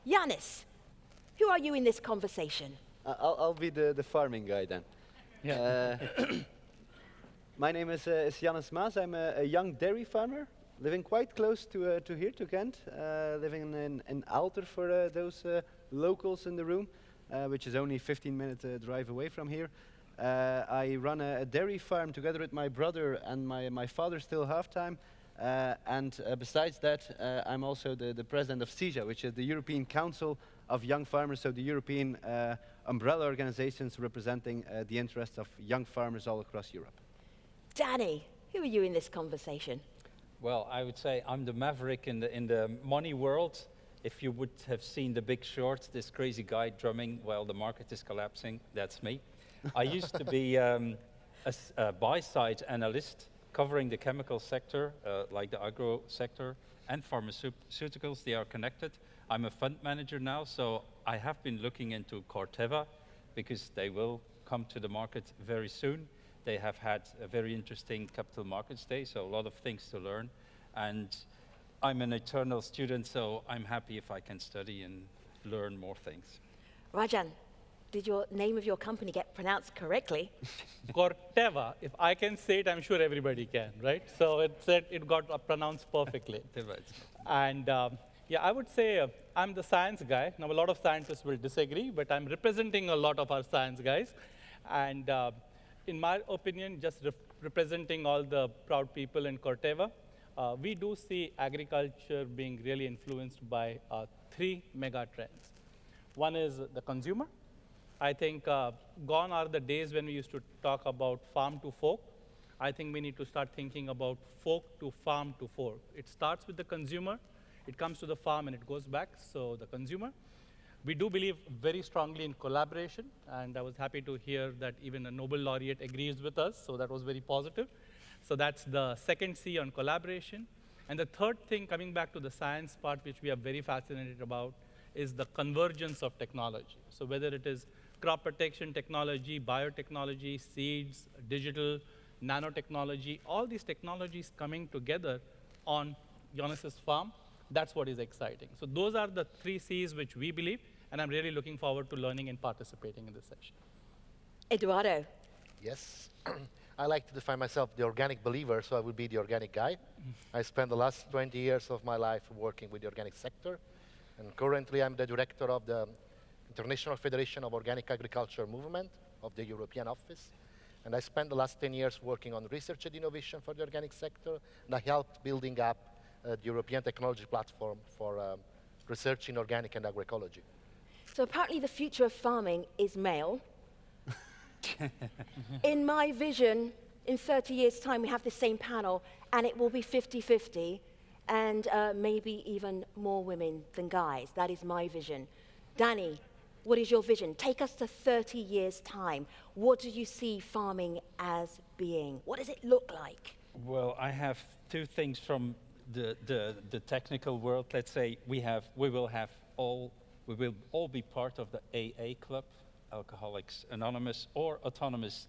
Yanis, who are you in this conversation? I'll be the farming guy then. Yeah. My name is Jannes Maas. I'm a young dairy farmer living quite close to here, to Ghent, living in Aalter for those locals in the room, which is only 15-minute drive away from here. I run a dairy farm together with my brother and my father still half-time. Besides that, I'm also the president of CIJA, which is the European Council of Young Farmers, so the European umbrella organizations representing the interests of young farmers all across Europe. Danny, who are you in this conversation? Well, I would say I'm the maverick in the money world. If you would have seen The Big Short, this crazy guy drumming while the market is collapsing, that's me. I used to be a buy-side analyst covering the chemical sector, like the agro sector, and pharmaceuticals. They are connected. I'm a fund manager now, so I have been looking into Corteva because they will come to the market very soon. They have had a very interesting capital markets day, so a lot of things to learn. And I'm an eternal student, so I'm happy if I can study and learn more things. Rajan, did your name of your company get pronounced correctly? Corteva, if I can say it, I'm sure everybody can, right? So it got pronounced perfectly. And yeah, I would say I'm the science guy. Now, a lot of scientists will disagree, but I'm representing a lot of our science guys. And in my opinion, just representing all the proud people in Corteva, we do see agriculture being really influenced by three mega trends. One is the consumer. I think gone are the days when we used to talk about farm to fork. I think we need to start thinking about fork to farm to fork. It starts with the consumer, it comes to the farm, and it goes back. So the consumer. We do believe very strongly in collaboration, and I was happy to hear that even a Nobel laureate agrees with us, so that was very positive. So that's the second C on collaboration. And the third thing, coming back to the science part, which we are very fascinated about, is the convergence of technology. So whether it is crop protection technology, biotechnology, seeds, digital, nanotechnology, all these technologies coming together on Jannes's farm, that's what is exciting. So those are the three C's which we believe, and I'm really looking forward to learning and participating in this session. Eduardo. Yes. I like to define myself the organic believer, so I would be the organic guy. I spent the last 20 years of my life working with the organic sector, and currently I'm the director of the International Federation of Organic Agriculture Movement of the European office. And I spent the last 10 years working on research and innovation for the organic sector, and I helped building up the European technology platform for research in organic and agroecology. So apparently the future of farming is male. In my vision, in 30 years' time, we have the same panel, and it will be 50-50, and maybe even more women than guys. That is my vision. Danny, what is your vision? Take us to 30 years' time. What do you see farming as being? What does it look like? Well, I have two things from the technical world. Let's say we will all be part of the AA club, Alcoholics Anonymous, or Autonomous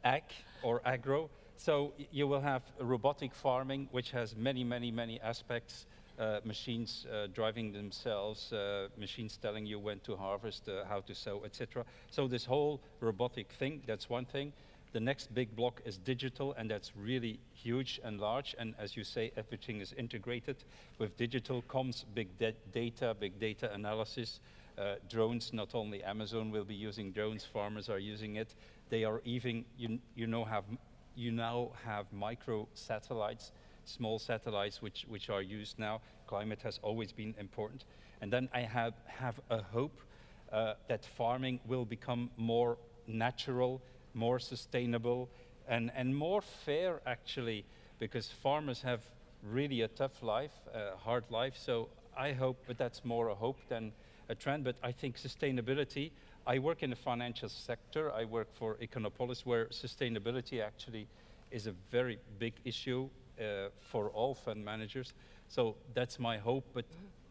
Ag or Agro. So you will have robotic farming, which has many aspects. Machines driving themselves, machines telling you when to harvest, how to sow, etc. So this whole robotic thing, that's one thing. The next big block is digital, and that's really huge and large. And as you say, everything is integrated. With digital comes big data analysis, drones. Not only Amazon will be using drones, farmers are using it. They are even, you now have micro satellites, small satellites which are used now. Climate has always been important. And then I have a hope that farming will become more natural, more sustainable, and more fair, actually, because farmers have really a tough life, a hard life. So I hope, but that's more a hope than a trend, but I think sustainability, I work in the financial sector. I work for Econopolis, where sustainability actually is a very big issue for all fund managers. So that's my hope, but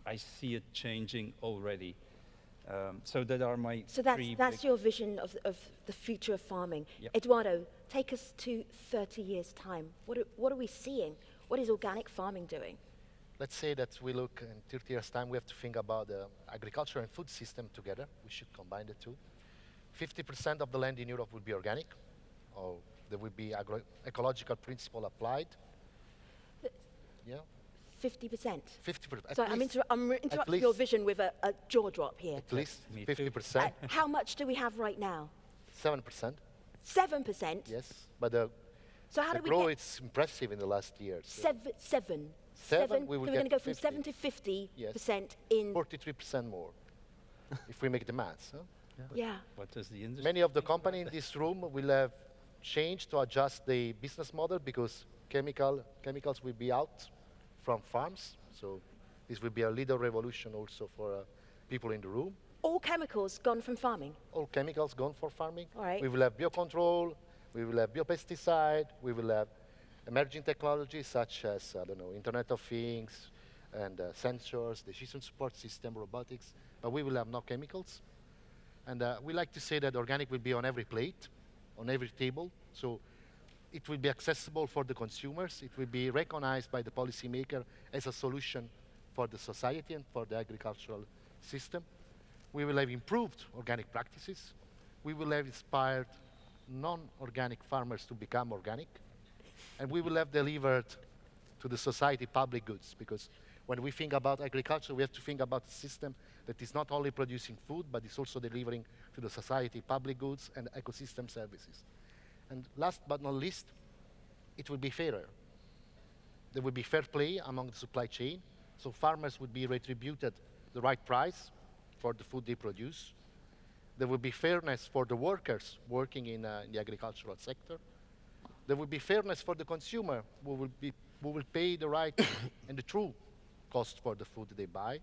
I see it changing already. So that are my So three that's big your vision of the future of farming. Yep. Eduardo, take us to 30 years' time. What are we seeing? What is organic farming doing? let's say that we look in 30 years' time, we have to think about the agriculture and food system together. We should combine the two. 50% of the land in Europe will be organic, or there will be ecological principle applied. Yeah, 50%. 50%. So I'm interrupting your vision with a jaw drop here. At least Me too. 50%. How much do we have right now? 7%. 7%? Yes, but the So how do we growth get is impressive in the last years. seven? Seven, we so will we're going to get go from 50. 7 to 50% Yes. in. 43% more, if we make the maths. Huh? Yeah. What does the industry? Many of the companies in this room will have changed to adjust the business model because chemicals will be out from farms. So this will be a little revolution also for people in the room. All chemicals gone from farming. All chemicals gone for farming. All right. We will have biocontrol, we will have biopesticide, we will have emerging technologies such as, I don't know, Internet of Things and sensors, decision support system, robotics, but we will have no chemicals. And we like to say that organic will be on every plate, on every table, so it will be accessible for the consumers, it will be recognized by the policymaker as a solution for the society and for the agricultural system. We will have improved organic practices. We will have inspired non-organic farmers to become organic. And we will have delivered to the society public goods, because when we think about agriculture, we have to think about a system that is not only producing food, but is also delivering to the society public goods and ecosystem services. And last but not least, it will be fairer. There will be fair play among the supply chain, so farmers would be retributed the right price for the food they produce. There will be fairness for the workers working in the agricultural sector. There will be fairness for the consumer who will pay the right and the true cost for the food they buy.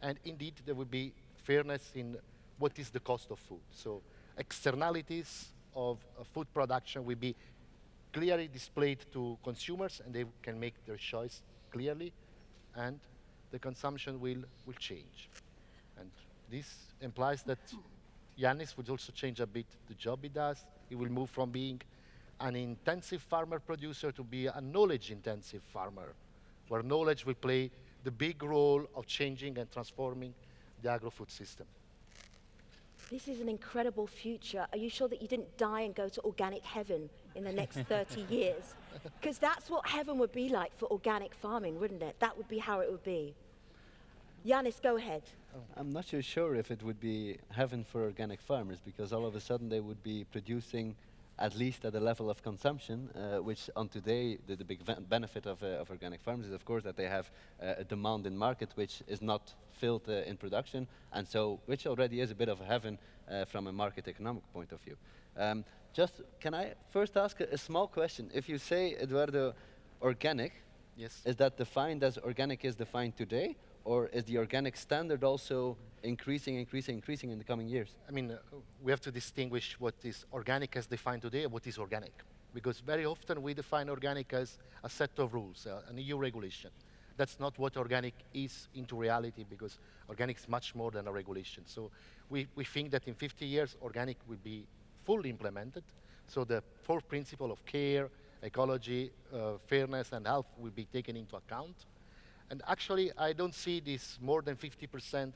And indeed, there will be fairness in what is the cost of food. So externalities of food production will be clearly displayed to consumers, and they can make their choice clearly, and the consumption will change. And this implies that Yannis would also change a bit the job he does. He will move from being an intensive farmer producer to be a knowledge-intensive farmer, where knowledge will play the big role of changing and transforming the agro-food system. This is an incredible future. Are you sure that you didn't die and go to organic heaven in the next 30 years? Because that's what heaven would be like for organic farming, wouldn't it? That would be how it would be. Yannis, go ahead. I'm not so sure if it would be heaven for organic farmers, because all of a sudden they would be producing at least at the level of consumption, which on today, the big benefit of organic farmers is, of course, that they have a demand in market which is not filled in production, and so which already is a bit of a heaven from a market economic point of view. Just, can I first ask a small question? If you say, Eduardo, organic, Yes. is that defined as organic is defined today, or is the organic standard also increasing in the coming years? I mean, we have to distinguish what is organic as defined today and what is organic. Because very often we define organic as a set of rules, an EU regulation. That's not what organic is into reality, because organic is much more than a regulation. So we think that in 50 years, organic will be fully implemented. So the fourth principle of care, ecology, fairness, and health will be taken into account. And actually, I don't see this more than 50%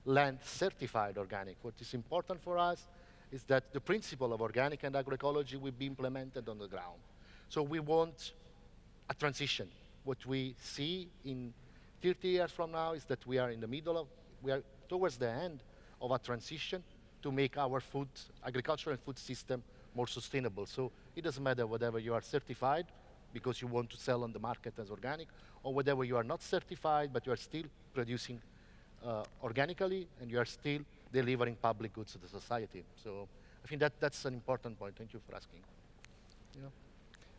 land certified organic. What is important for us is that the principle of organic and agroecology will be implemented on the ground. So we want a transition. What we see in 30 years from now is that we are towards the end of a transition to make our food, agriculture and food system more sustainable. So it doesn't matter whether you are certified because you want to sell on the market as organic, or whether you are not certified, but you are still producing organically, and you are still delivering public goods to the society. So I think that's an important point. Thank you for asking. Yeah.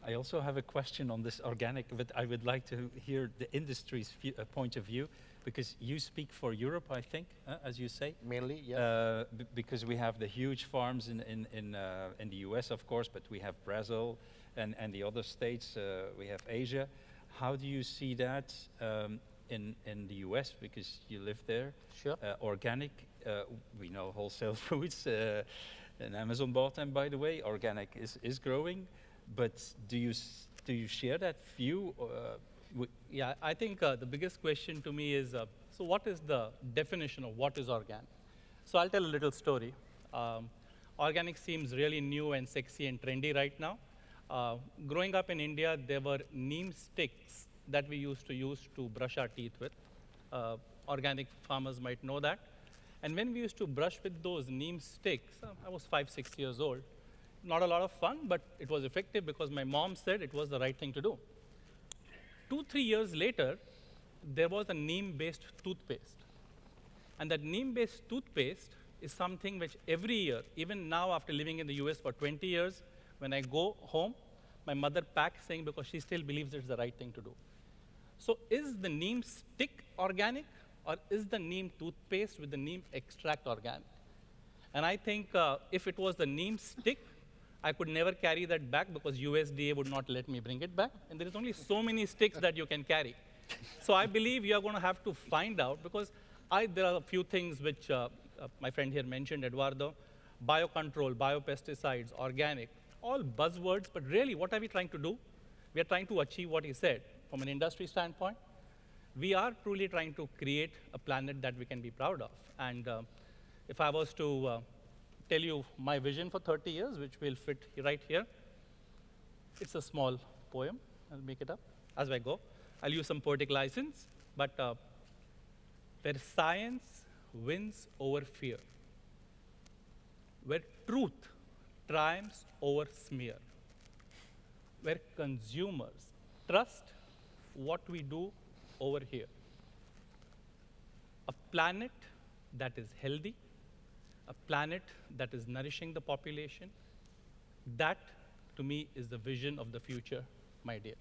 I also have a question on this organic, but I would like to hear the industry's point of view, because you speak for Europe, I think, as you say. Mainly, yes. Because we have the huge farms in the US, of course, but we have Brazil and the other states. We have Asia. How do you see that in the US, because you live there? Sure. Organic, we know Wholesale Foods, and Amazon bought them, by the way. Organic is growing, but do you share that view? Yeah, I think the biggest question to me is, so what is the definition of what is organic? So I'll tell a little story. Organic seems really new and sexy and trendy right now. Growing up in India, there were neem sticks that we used to brush our teeth with. Organic farmers might know that. And when we used to brush with those neem sticks, I was 5, 6 years old. Not a lot of fun, but it was effective because my mom said it was the right thing to do. 2, 3 years later, there was a neem-based toothpaste. And that neem-based toothpaste is something which every year, even now after living in the US for 20 years, when I go home, my mother packs saying because she still believes it's the right thing to do. So is the neem stick organic, or is the neem toothpaste with the neem extract organic? And I think if it was the neem stick, I could never carry that back because USDA would not let me bring it back. And there is only so many sticks that you can carry. So I believe you are going to have to find out, because there are a few things which my friend here mentioned, Eduardo, biocontrol, biopesticides, organic, all buzzwords, but really what are we trying to do? We are trying to achieve what he said. From an industry standpoint, we are truly trying to create a planet that we can be proud of. And if I was to tell you my vision for 30 years, which will fit right here, it's a small poem. I'll make it up as I go. I'll use some poetic license, but where science wins over fear, where truth triumphs over smear, where consumers trust what we do over here. A planet that is healthy, a planet that is nourishing the population, that to me is the vision of the future, my dear.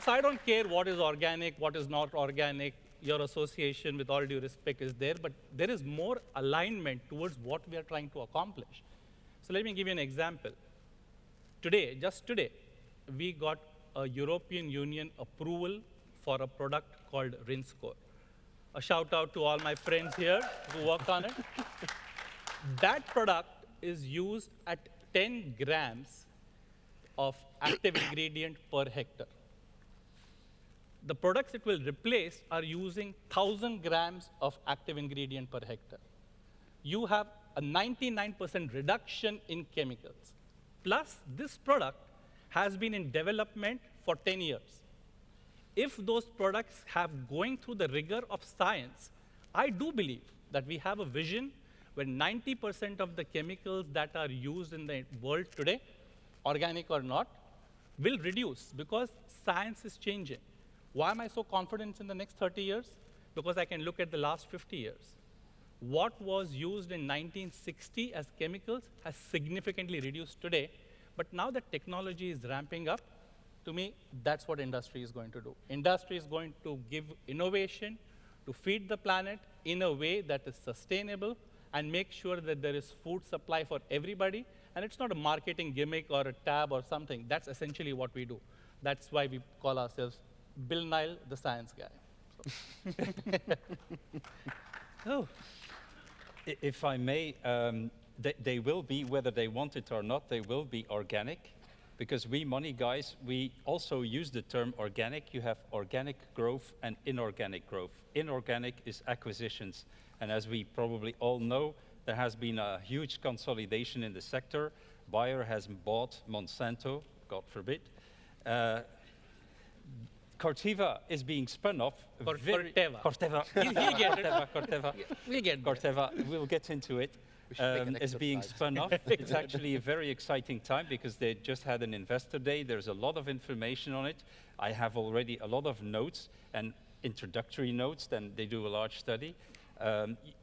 So I don't care what is organic, what is not organic. Your association, with all due respect, is there, but there is more alignment towards what we are trying to accomplish. So let me give you an example. Today, just today, we got a European Union approval for a product called Rinskor. A shout out to all my friends here who work on it. That product is used at 10 grams of active ingredient per hectare. The products it will replace are using 1,000 grams of active ingredient per hectare. You have a 99% reduction in chemicals. Plus, this product has been in development for 10 years. If those products have going through the rigor of science, I do believe that we have a vision where 90% of the chemicals that are used in the world today, organic or not, will reduce because science is changing. Why am I so confident in the next 30 years? Because I can look at the last 50 years. What was used in 1960 as chemicals has significantly reduced today, but now that technology is ramping up, to me, that's what industry is going to do. Industry is going to give innovation to feed the planet in a way that is sustainable and make sure that there is food supply for everybody. And it's not a marketing gimmick or a tab or something. That's essentially what we do. That's why we call ourselves Bill Nile, the science guy. So. Oh. If I may, they will be, whether they want it or not, they will be organic. Because we money guys, we also use the term organic. You have organic growth and inorganic growth. Inorganic is acquisitions. And as we probably all know, there has been a huge consolidation in the sector. Bayer has bought Monsanto, God forbid. Corteva is being spun off. Corteva. Corteva. He'll get it. Corteva. We'll get there. Corteva, we'll get into it. Is being spun off. It's actually a very exciting time because they just had an investor day. There's a lot of information on it. I have already a lot of notes and introductory notes, then they do a large study.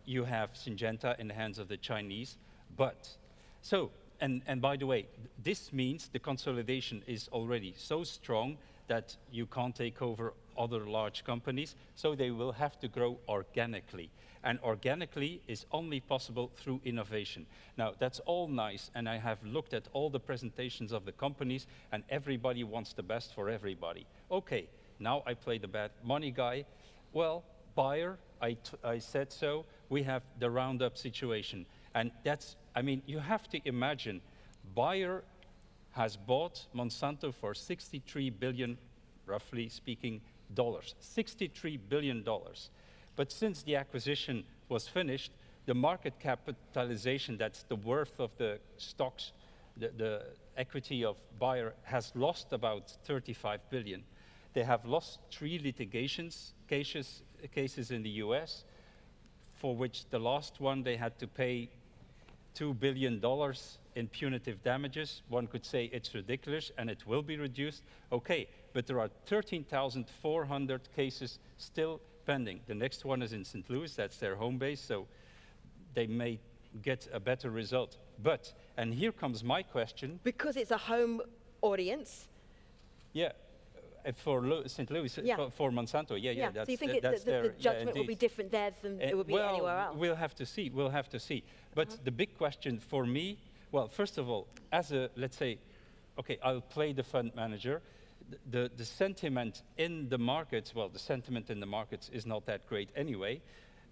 You have Syngenta in the hands of the Chinese. And by the way, this means the consolidation is already so strong that you can't take over other large companies, so they will have to grow organically. And organically is only possible through innovation. Now, that's all nice, and I have looked at all the presentations of the companies, and everybody wants the best for everybody. Okay, now I play the bad money guy. Well, Bayer, I said so. We have the Roundup situation. And that's, I mean, you have to imagine Bayer has bought Monsanto for $63 billion, roughly speaking, dollars. $63 billion. But since the acquisition was finished, the market capitalization, that's the worth of the stocks, the equity of Bayer, has lost about 35 billion. They have lost 3 litigations cases in the US, for which the last one they had to pay $2 billion in punitive damages. One could say it's ridiculous and it will be reduced. Okay, but there are 13,400 cases still pending. The next one is in St. Louis, that's their home base, so they may get a better result. But, and here comes my question. Because it's a home audience. Yeah, for St. Louis, Yeah. for Monsanto, yeah, So you think that's the judgment will be indeed. different there than it would be Well, anywhere else? we'll have to see, we'll have to see. But the big question for me, well, first of all, as a, let's say, okay, I'll play the fund manager. The sentiment in the markets, well, the sentiment in the markets is not that great anyway.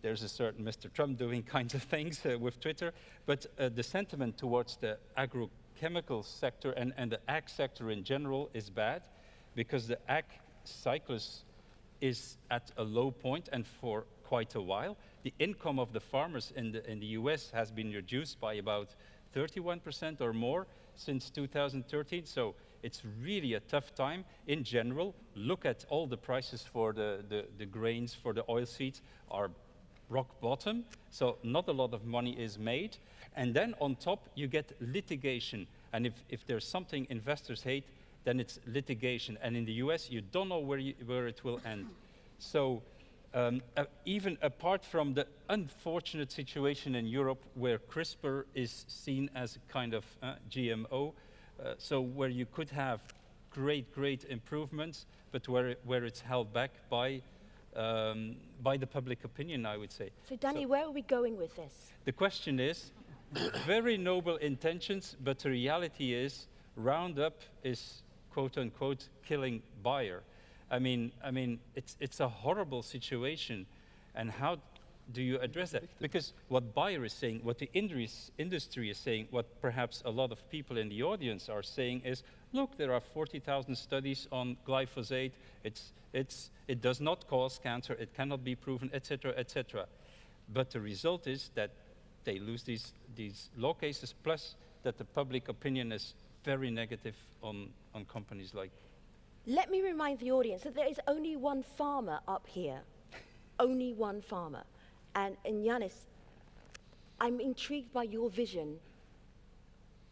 There's a certain Mr. Trump doing kinds of things with Twitter, but the sentiment towards the agrochemical sector and the ag sector in general is bad, because the ag cyclus is at a low point, and for quite a while. The income of the farmers in the US has been reduced by about 31% or more since 2013, so it's really a tough time in general. Look at all the prices for the grains, for the oilseeds are rock bottom, so not a lot of money is made. And then on top, you get litigation. And if there's something investors hate, then it's litigation. And in the US, you don't know where it will end. So even apart from the unfortunate situation in Europe where CRISPR is seen as a kind of GMO, so where you could have great improvements, but where it's held back by the public opinion, I would say. So Danny, where are we going with this? The question is, very noble intentions, but the reality is Roundup is, quote unquote, killing Bayer. I mean, it's a horrible situation, and how do you address that? Because what Bayer is saying, what the industry is saying, what perhaps a lot of people in the audience are saying is, look, there are 40,000 studies on glyphosate, it does not cause cancer, it cannot be proven, etc., etc. But the result is that they lose these law cases, plus that the public opinion is very negative on companies like. Let me remind the audience that there is only one farmer up here. Only one farmer. And Yanis, I'm intrigued by your vision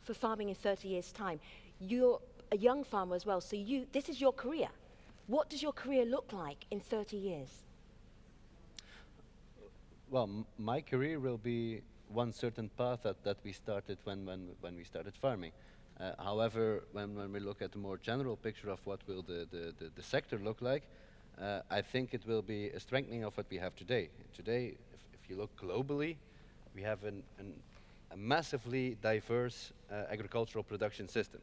for farming in 30 years' time. You're a young farmer as well, so this is your career. What does your career look like in 30 years? Well, my career will be one certain path that we started when we started farming. However, when we look at the more general picture of what will the sector look like, I think it will be a strengthening of what we have today. Today, if you look globally, we have a massively diverse agricultural production system,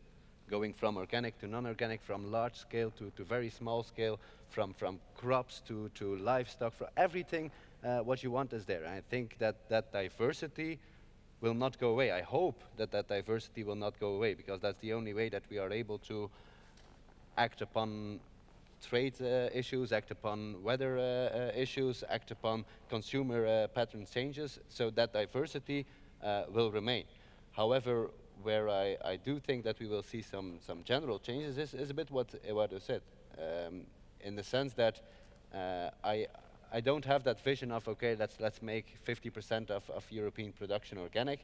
going from organic to non-organic, from large scale to very small scale, from crops to livestock, for everything what you want is there. And I think that diversity will not go away. I hope that diversity will not go away, because that's the only way that we are able to act upon trade issues, act upon weather issues, act upon consumer pattern changes, so that diversity will remain. However, where I do think that we will see some general changes is a bit what Eduardo said, in the sense that I don't have that vision of, okay, let's make 50% of European production organic,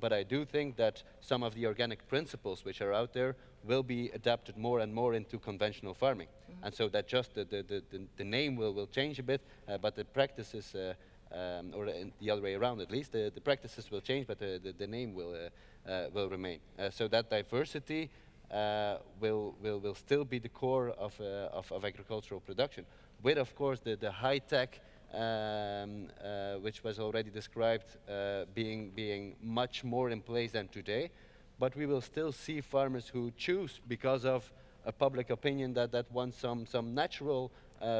but I do think that some of the organic principles which are out there will be adapted more and more into conventional farming. Mm-hmm. And so that just the name will change a bit, but the practices, or the other way around at least, the practices will change, but the name will remain. So that diversity will still be the core of agricultural production, with, of course, the high tech, which was already described, being much more in place than today. But we will still see farmers who choose, because of a public opinion that wants some natural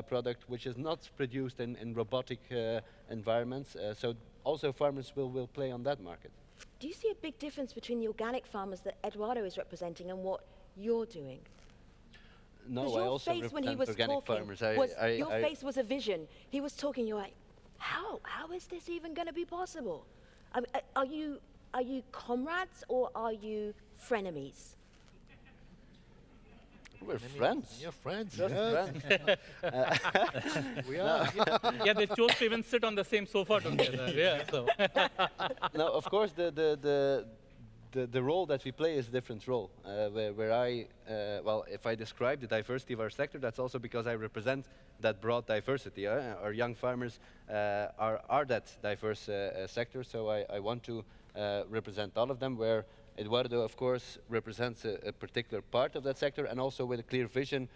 product which is not produced in robotic environments. So also farmers will play on that market. do you see a big difference between the organic farmers that Eduardo is representing and what you're doing? No, 'Cause I your also face when he represent was organic talking farmers. your face was a vision. He was talking, you're like, how is this even going to be possible? I mean, are you comrades or are you frenemies? We're friends. You're friends. Just yeah. friends. We are. Yeah, they chose to even sit on the same sofa together. Yeah, so. No, of course, the role that we play is a different role. Where I, well, if I describe the diversity of our sector, that's also because I represent that broad diversity. Our young farmers are that diverse sector, so I want to represent all of them, where Eduardo, of course, represents a particular part of that sector, and also with a clear vision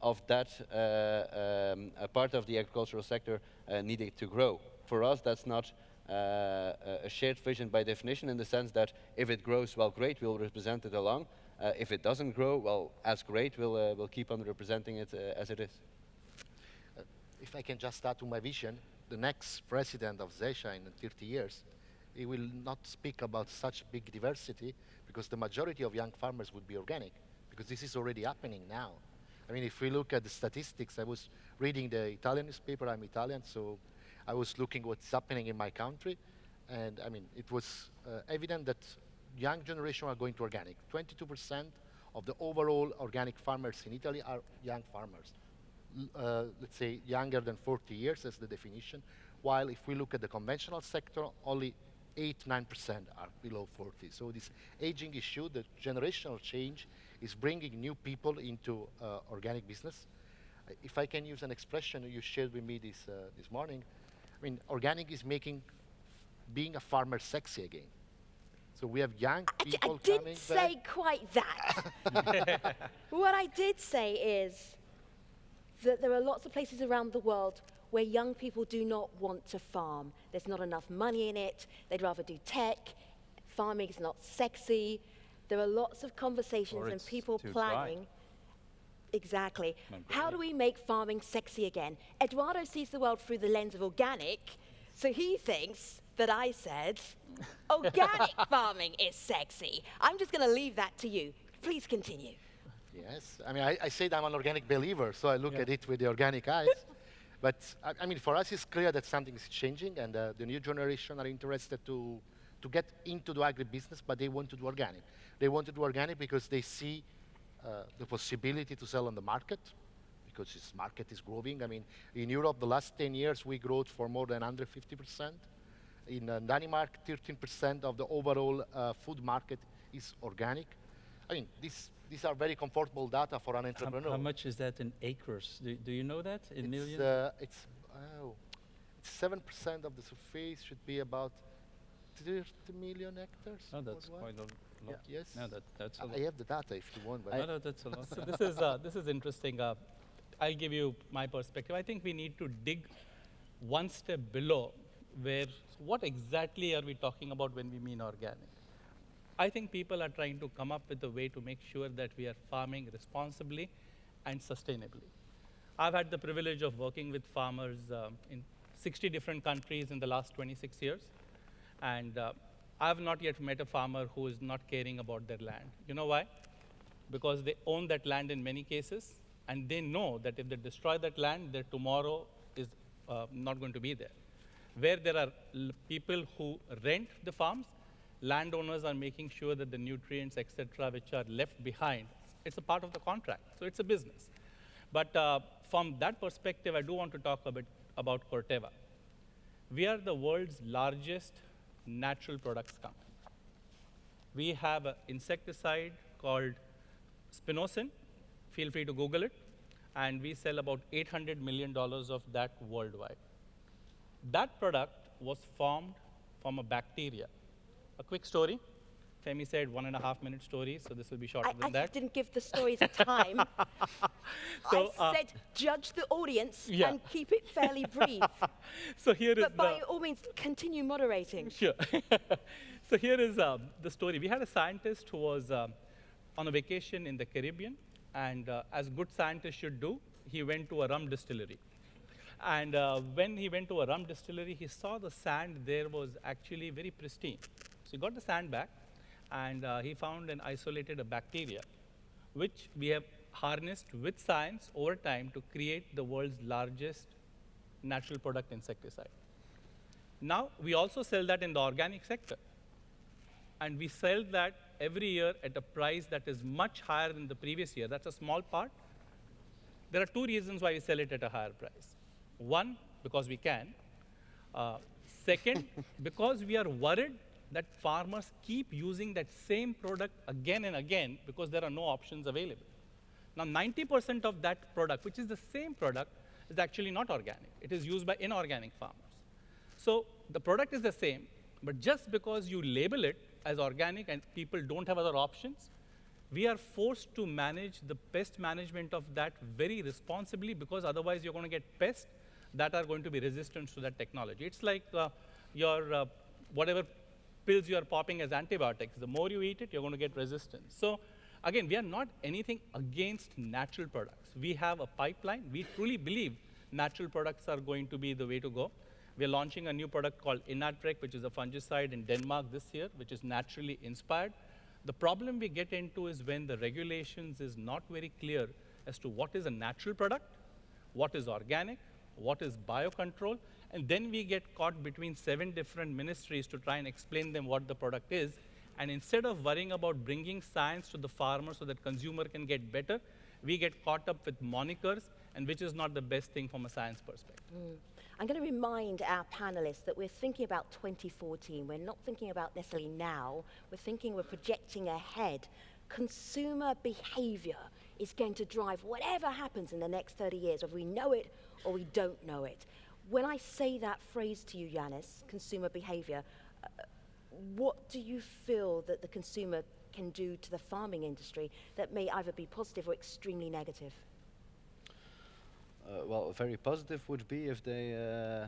of that a part of the agricultural sector needing to grow. For us, that's not a shared vision by definition, in the sense that if it grows, well, great, we'll represent it along. If it doesn't grow, well, as great, we'll keep on representing it as it is. If I can just add to my vision, the next president of Zesha in 30 years, he will not speak about such big diversity, because the majority of young farmers would be organic, because this is already happening now. I mean, if we look at the statistics, I was reading the Italian newspaper, I'm Italian, so I was looking what's happening in my country, and I mean, it was evident that young generation are going to organic. 22% of the overall organic farmers in Italy are young farmers. Let's say younger than 40 years as the definition, while if we look at the conventional sector, only 8-9% are below 40. So this aging issue, the generational change, is bringing new people into organic business. If I can use an expression you shared with me this morning, I mean, organic is making being a farmer sexy again. So we have young people I coming didn't say back. quite that. What I did say is that there are lots of places around the world where young people do not want to farm. There's not enough money in it. They'd rather do tech. Farming is not sexy. There are lots of conversations Or and it's people too dry. planning. Exactly. Maybe. How do we make farming sexy again? Eduardo sees the world through the lens of organic, so he thinks that I said organic farming is sexy. I'm just going to leave that to you. Please continue. Yes, I mean, I said I'm an organic believer, so I look at it with the organic eyes. But I mean, for us, it's clear that something is changing, and the new generation are interested to get into the agribusiness, but they want to do organic. They want to do organic because they see the possibility to sell on the market, because this market is growing. I mean, in Europe, the last 10 years, we grew for more than 150%. In Denmark, 13% of the overall food market is organic. I mean, these are very comfortable data for an entrepreneur. How much is that in acres? Do you know that in millions? It's 7% of the surface, should be about 30 million hectares. Oh, that's worldwide. quite a lot. Yes. No, that's a lot. I have the data if you want. But No, that's a lot. So this is interesting. I'll give you my perspective. I think we need to dig one step below, where what exactly are we talking about when we mean organic? I think people are trying to come up with a way to make sure that we are farming responsibly and sustainably. I've had the privilege of working with farmers in 60 different countries in the last 26 years. And I've not yet met a farmer who is not caring about their land. You know why? Because they own that land in many cases, and they know that if they destroy that land, their tomorrow is not going to be there. Where there are people who rent the farms, landowners are making sure that the nutrients, et cetera, which are left behind, it's a part of the contract. So it's a business. But from that perspective, I do want to talk a bit about Corteva. We are the world's largest natural products company. We have an insecticide called Spinosyn. Feel free to Google it. And we sell about $800 million of that worldwide. That product was formed from a bacteria. A quick story. Femi said 1.5-minute story, so this will be shorter than I that. didn't give the stories a time. So, I said judge the audience yeah. and keep it fairly brief. So here is But by all means, continue moderating. Sure. So here is the story. We had a scientist who was on a vacation in the Caribbean, and as good scientists should do, he went to a rum distillery. And when he went to a rum distillery, he saw the sand there was actually very pristine. So he got the sand back, and he found and isolated a bacteria, which we have harnessed with science over time to create the world's largest natural product insecticide. Now, we also sell that in the organic sector. And we sell that every year at a price that is much higher than the previous year. That's a small part. There are two reasons why we sell it at a higher price. One, because we can. Second, because we are worried that farmers keep using that same product again and again because there are no options available. Now, 90% of that product, which is the same product, is actually not organic. It is used by inorganic farmers. So the product is the same, but just because you label it as organic and people don't have other options, we are forced to manage the pest management of that very responsibly, because otherwise you're going to get pests that are going to be resistant to that technology. It's like your whatever pills you are popping as antibiotics. The more you eat it, you're going to get resistance. So again, we are not anything against natural products. We have a pipeline. We truly believe natural products are going to be the way to go. We are launching a new product called Inatrek, which is a fungicide in Denmark this year, which is naturally inspired. The problem we get into is when the regulations is not very clear as to what is a natural product, what is organic, what is biocontrol, and then we get caught between 7 different ministries to try and explain them what the product is. And instead of worrying about bringing science to the farmer so that consumer can get better, we get caught up with monikers, and which is not the best thing from a science perspective. I'm going to remind our panelists that we're thinking about 2014. We're not thinking about necessarily now. We're projecting ahead. Consumer behavior is going to drive whatever happens in the next 30 years, whether we know it or we don't know it. When I say that phrase to you, Yanis, consumer behavior, what do you feel that the consumer can do to the farming industry that may either be positive or extremely negative? Well, very positive would be if they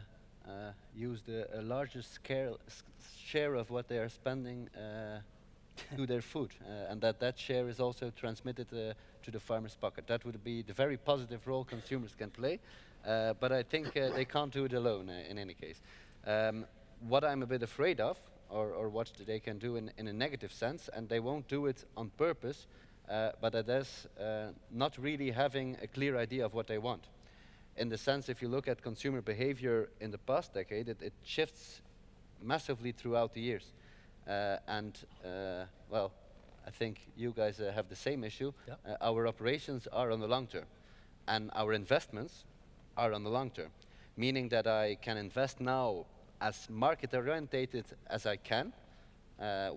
used a larger share of what they are spending to their food, and that share is also transmitted to the farmer's pocket. That would be the very positive role consumers can play, but I think they can't do it alone in any case. What I'm a bit afraid of, or what they can do in a negative sense, and they won't do it on purpose, but it is not really having a clear idea of what they want. In the sense, if you look at consumer behavior in the past decade, it shifts massively throughout the years. Well, I think you guys have the same issue. Yeah. Our operations are on the long term, and our investments are on the long term, meaning that I can invest now as market-orientated as I can,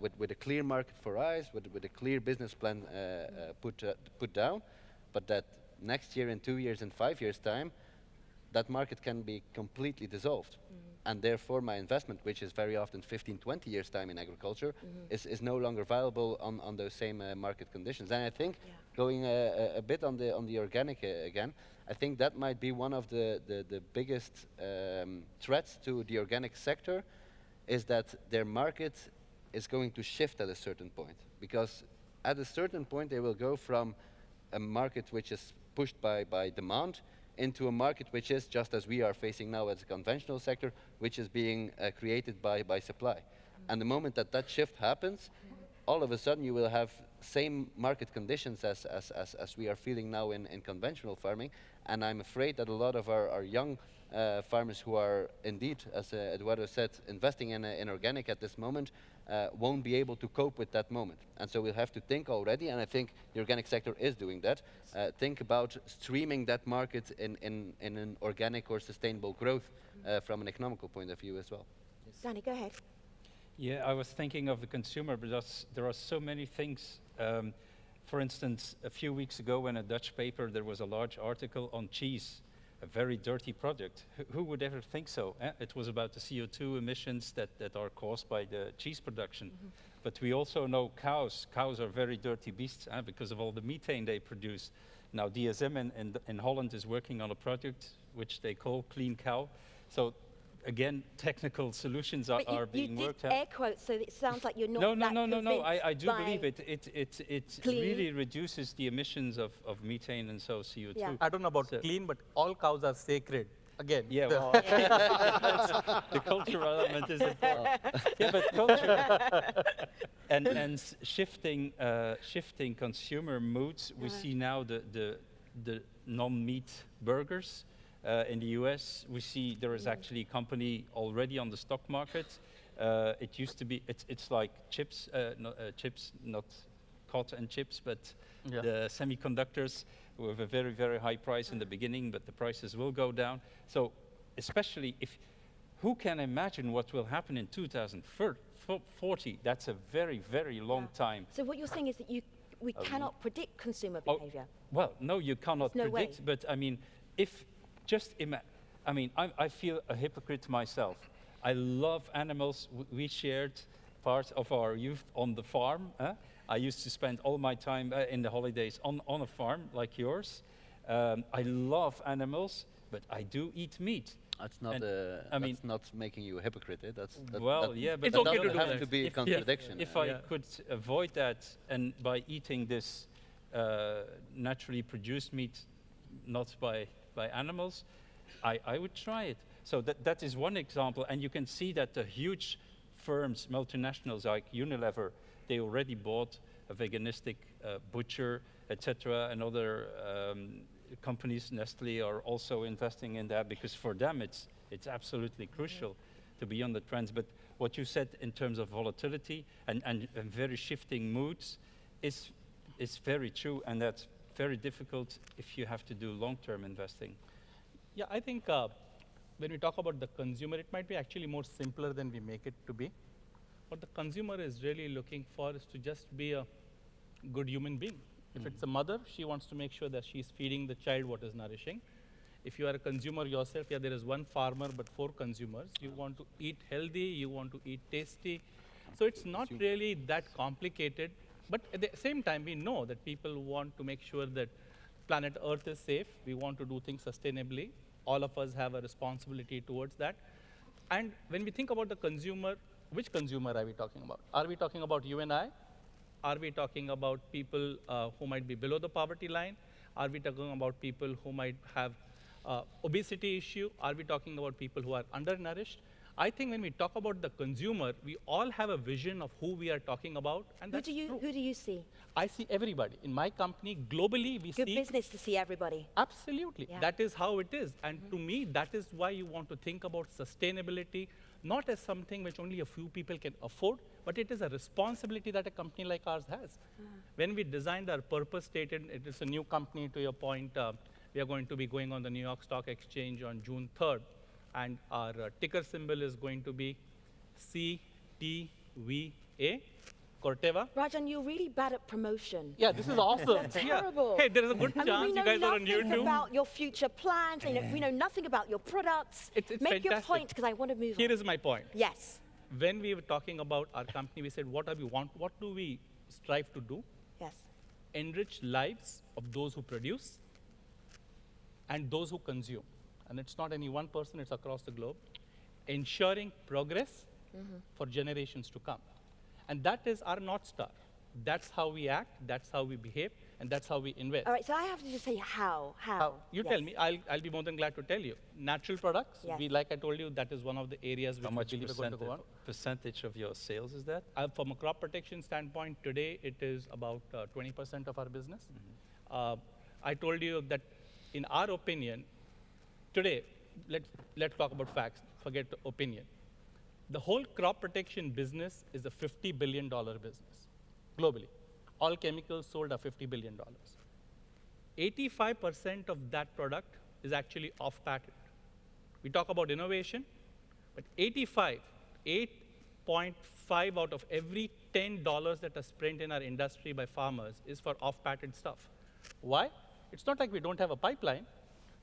with a clear market for eyes, with a clear business plan put down, but that next year, in 2 years, in 5 years' time, that market can be completely dissolved. And therefore my investment, which is very often 15, 20 years' time in agriculture, is no longer viable on those same market conditions. And I think, going a bit on the organic again, I think that might be one of the biggest threats to the organic sector, is that their market is going to shift at a certain point. Because at a certain point they will go from a market which is pushed by demand into a market which is, just as we are facing now as a conventional sector, which is being created by supply. And the moment that shift happens, all of a sudden you will have same market conditions as we are feeling now in conventional farming. And I'm afraid that a lot of our young farmers who are indeed, as Eduardo said, investing in organic at this moment, won't be able to cope with that moment. And so we'll have to think already, and I think the organic sector is doing that, think about streaming that market in an organic or sustainable growth from an economical point of view as well. Danny, go ahead. Yeah, I was thinking of the consumer, but there are so many things. For instance, a few weeks ago in a Dutch paper, there was a large article on cheese, a very dirty product. Who would ever think so? It was about the CO2 emissions that are caused by the cheese production. But we also know cows. Cows are very dirty beasts because of all the methane they produce. Now DSM in Holland is working on a project which they call Clean Cow. So again, technical solutions are being worked out. You did air quotes, so it sounds like you're not No. I do believe it. It clean. really reduces the emissions of methane and so CO2. Yeah. I don't know about clean, but all cows are sacred. again. Yeah, well, the cultural element is important. Yeah, but culture and shifting consumer moods. We see now the non-meat burgers in the US. We see there is actually a company already on the stock market. It used to be it's like chips, chips, not cotton chips, but the semiconductors with a very, very high price in the beginning, but the prices will go down. So especially if, who can imagine what will happen in 2040? That's a very, very long time. So what you're saying is that we cannot predict consumer Oh, behavior. well, no, you cannot There's no way. predict, but I mean, if just I mean, I feel a hypocrite myself. I love animals. We shared part of our youth on the farm. I used to spend all my time in the holidays on a farm like yours. I love animals, but I do eat meat. That's not. And, I I mean- that's not making you a hypocrite. Well, yeah, but It's that okay to doesn't do have that. to be a If- contradiction. If I could avoid that, and by eating this naturally produced meat, not by animals, I would try it. So that is one example, and you can see that the huge firms, multinationals like Unilever, they already bought a veganistic butcher, etc., and other companies, Nestle, are also investing in that because for them it's absolutely crucial to be on the trends. But what you said in terms of volatility and very shifting moods is very true, and that's very difficult if you have to do long-term investing. Yeah, I think when we talk about the consumer, it might be actually more simpler than we make it to be. What the consumer is really looking for is to just be a good human being. If it's a mother, she wants to make sure that she's feeding the child what is nourishing. If you are a consumer yourself, yeah, there is one farmer but 4 consumers. You want to eat healthy, you want to eat tasty. So it's not really that complicated. But at the same time, we know that people want to make sure that planet Earth is safe. We want to do things sustainably. All of us have a responsibility towards that. And when we think about the consumer, which consumer are we talking about? Are we talking about you and I? Are we talking about people who might be below the poverty line? Are we talking about people who might have obesity issue? Are we talking about people who are undernourished? I think when we talk about the consumer, we all have a vision of who we are talking about, and Who that's do true. you see? I see everybody. In my company, globally, we Good see business to see everybody. absolutely. Yeah. That is how it is. And to me, that is why you want to think about sustainability, not as something which only a few people can afford, but it is a responsibility that a company like ours has. When we designed our purpose statement, it is a new company, to your point. We are going to be going on the New York Stock Exchange on June 3rd. And our ticker symbol is going to be CTVA, Corteva. Rajan, you're really bad at promotion. Yeah, this is awesome. That's Yeah. terrible. Hey, there is a good I mean, chance we you know guys are on nothing YouTube. about your future plans. We know nothing about your products. It's Make your fantastic. point, because I want to move Here on. is my point. Yes. When we were talking about our company, we said, what do we strive to do? Yes. Enrich lives of those who produce and those who consume. And it's not any one person, it's across the globe. Ensuring progress for generations to come. And that is our North Star. That's how we act, that's how we behave, and that's how we invest. All right, so I have to just say how. You Yes. tell me, I'll be more than glad to tell you. Natural products, Yes. like I told you, that is one of the areas which How we much believe are going to go on. percentage of your sales is that? From a crop protection standpoint, today it is about 20% of our business. I told you that in our opinion, today, let's talk about facts, forget the opinion. The whole crop protection business is a $50 billion business, globally. All chemicals sold are $50 billion. 85% of that product is actually off patent. We talk about innovation, but 8.5 out of every $10 that are spent in our industry by farmers is for off-patent stuff. Why? It's not like we don't have a pipeline,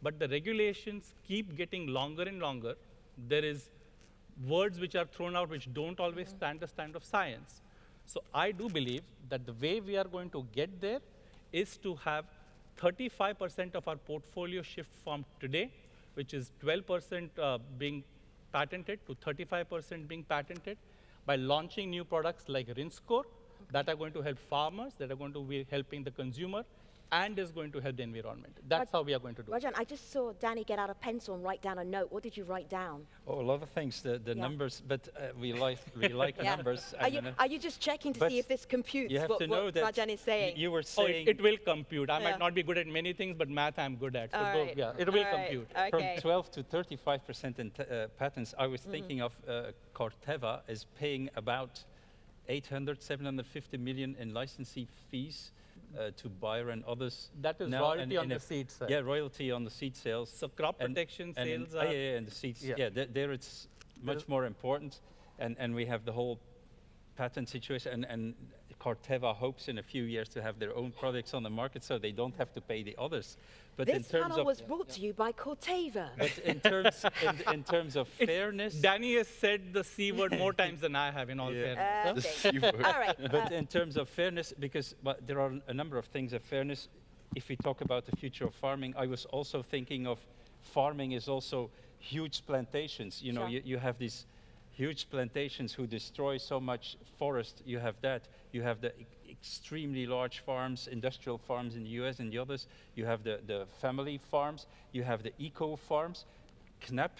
but the regulations keep getting longer and longer. There is words which are thrown out which don't always stand the stand of science. So I do believe that the way we are going to get there is to have 35% of our portfolio shift from today, which is 12% being patented, to 35% being patented, by launching new products like Rinskor that are going to help farmers, that are going to be helping the consumer, and is going to help the environment. That's how we are going to do it. Rajan, I just saw Danny get out a pencil and write down a note. What did you write down? Oh, a lot of things, the Yeah. numbers, but we like Yeah. numbers. Are you just checking to But see if this computes You have what, to know what that Rajan is saying? you were Oh, saying it will compute. I Yeah. might not be good at many things, but math I'm good at. So All right. yeah, it will All right. compute. Okay. from 12 to 35% in patents. I was thinking of Corteva is paying about 800, 750 million in licensing fees to Bayer and others. That is now, royalty on and the if- seed side. Yeah, royalty on the seed sales. So crop protection And sales oh, are. yeah, and the seeds. Yeah. Yeah, there it's much more important, and we have the whole patent situation. And Corteva hopes in a few years to have their own products on the market, so they don't have to pay the others. But in This terms panel of was brought to you by Corteva. but in terms of fairness. Danny has said the C word more times than I have, in all fairness. Okay. All right. But in terms of fairness, because there are a number of things of fairness. If we talk about the future of farming, I was also thinking of farming is also huge plantations. You know, Sure. you have these huge plantations who destroy so much forest. You have that. You have the extremely large farms, industrial farms in the US and the others. You have the family farms. You have the eco farms. Knapp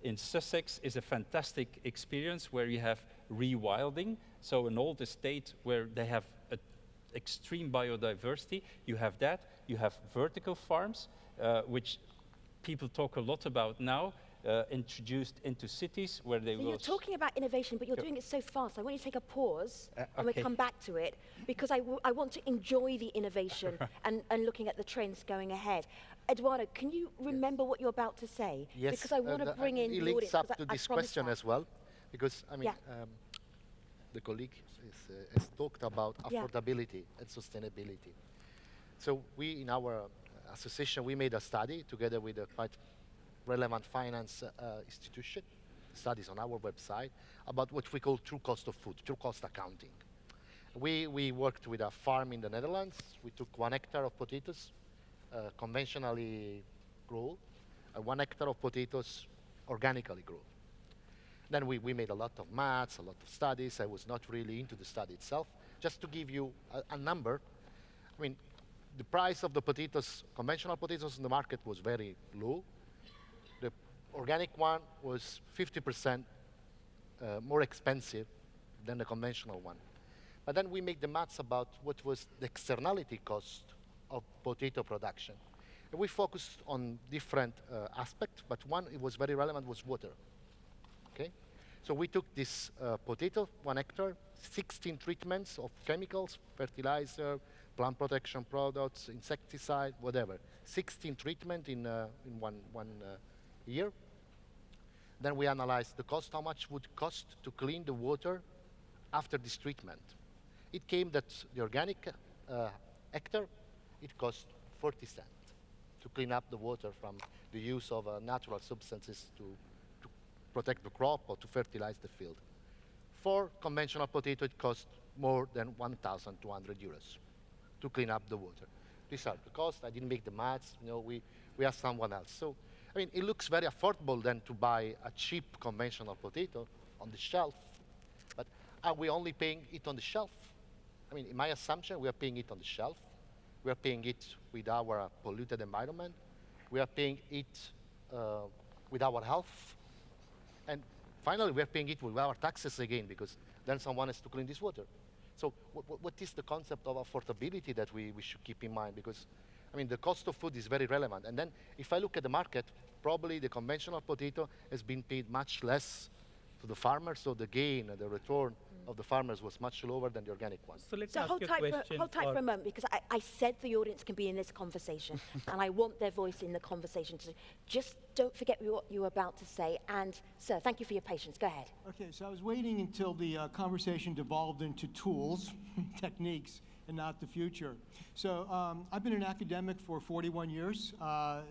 in Sussex is a fantastic experience where you have rewilding. So an old estate where they have extreme biodiversity. You have that. You have vertical farms, which people talk a lot about now, introduced into cities where they So will. you're talking about innovation, but you're doing it so fast. I want you to take a pause, and we'll okay. come back to it, because I want to enjoy the innovation and looking at the trends going ahead. Eduardo, can you remember what you're about to say? Yes, Because I want to bring in it the links audience. up 'cause to I this promised question that. as well, because I mean, Yeah. the colleague has talked about Yeah. affordability and sustainability. So we, in our association, we made a study together with a quite relevant finance institution, studies on our website, about what we call true cost of food, true cost accounting. We worked with a farm in the Netherlands. We took 1 hectare of potatoes, conventionally grown, and 1 hectare of potatoes organically grown. Then we made a lot of maths, a lot of studies. I was not really into the study itself. Just to give you a number, I mean, the price of the potatoes, conventional potatoes in the market was very low. The organic one was 50% more expensive than the conventional one. But then we made the maths about what was the externality cost of potato production. And we focused on different aspects, but one it was very relevant was water. Okay? So we took this potato, 1 hectare, 16 treatments of chemicals, fertilizer, plant protection products, insecticide, whatever. 16 treatment in one year. Then we analyzed the cost, how much would cost to clean the water after this treatment. It came that the organic hectare, it cost 40 cents to clean up the water from the use of natural substances to protect the crop or to fertilize the field. For conventional potato, it cost more than 1,200 euros to clean up the water. These are the costs. I didn't make the maths. You know, we asked someone else. So, I mean, it looks very affordable then to buy a cheap conventional potato on the shelf. But are we only paying it on the shelf? I mean, in my assumption, we are paying it on the shelf. We are paying it with our polluted environment. We are paying it with our health. And finally, we are paying it with our taxes again, because then someone has to clean this water. So what is the concept of affordability that we should keep in mind? Because, I mean, the cost of food is very relevant. And then if I look at the market, probably the conventional potato has been paid much less to the farmers, so the gain and the return of the farmers was much lower than the organic one. So let me So ask hold you a tight, question. hold tight for a moment, because I said the audience can be in this conversation, and I want their voice in the conversation. So just don't forget what you were about to say. And, sir, thank you for your patience. Go ahead. Okay, so I was waiting until the conversation devolved into tools, techniques, and not the future. So I've been an academic for 41 years,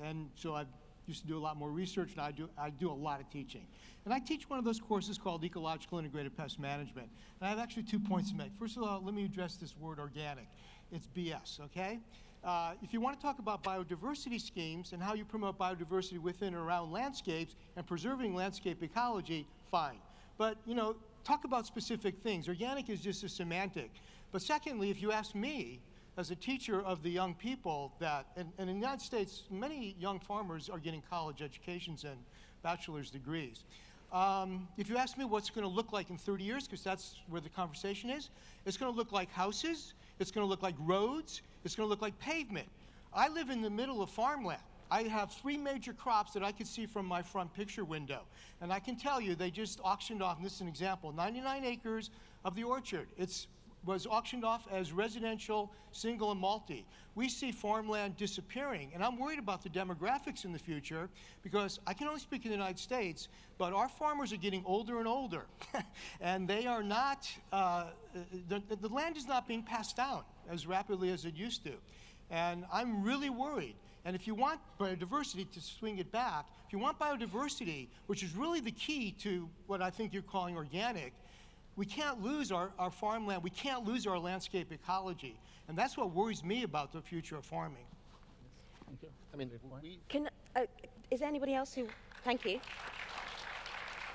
and so I used to do a lot more research, and I do a lot of teaching. And I teach one of those courses called Ecological Integrated Pest Management. And I have actually 2 points to make. First of all, let me address this word organic. It's BS, okay? If you want to talk about biodiversity schemes and how you promote biodiversity within and around landscapes and preserving landscape ecology, fine. But, you know, talk about specific things. Organic is just a semantic. But secondly, if you ask me, as a teacher of the young people that, and in the United States, many young farmers are getting college educations and bachelor's degrees. If you ask me what's going to look like in 30 years, because that's where the conversation is, it's going to look like houses, it's going to look like roads, it's going to look like pavement. I live in the middle of farmland. I have 3 major crops that I could see from my front picture window. And I can tell you, they just auctioned off, and this is an example, 99 acres of the orchard. It was auctioned off as residential, single and multi. We see farmland disappearing, and I'm worried about the demographics in the future because I can only speak in the United States, but our farmers are getting older and older, and they are not, the land is not being passed down as rapidly as it used to. And I'm really worried. And if you want biodiversity, to swing it back, if you want biodiversity, which is really the key to what I think you're calling organic, we can't lose our farmland, we can't lose our landscape ecology. And that's what worries me about the future of farming. Thank you. I mean, Is there anybody else who, thank you.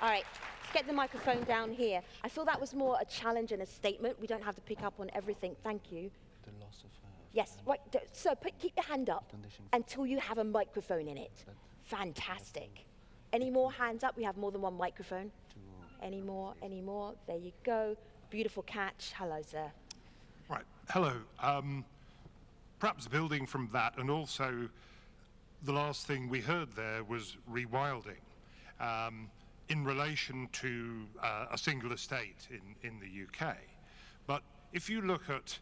All right, let's get the microphone down here. I thought that was more a challenge and a statement. We don't have to pick up on everything. Thank you. The loss of Yes, right. So keep your hand up until you have a microphone in it. Fantastic. Any more hands up? We have more than one microphone. Any more? Any more? There you go. Beautiful catch. Hello, sir. Right. Hello. Perhaps building from that, and also the last thing we heard there was rewilding in relation to a single estate in the UK. But if you look at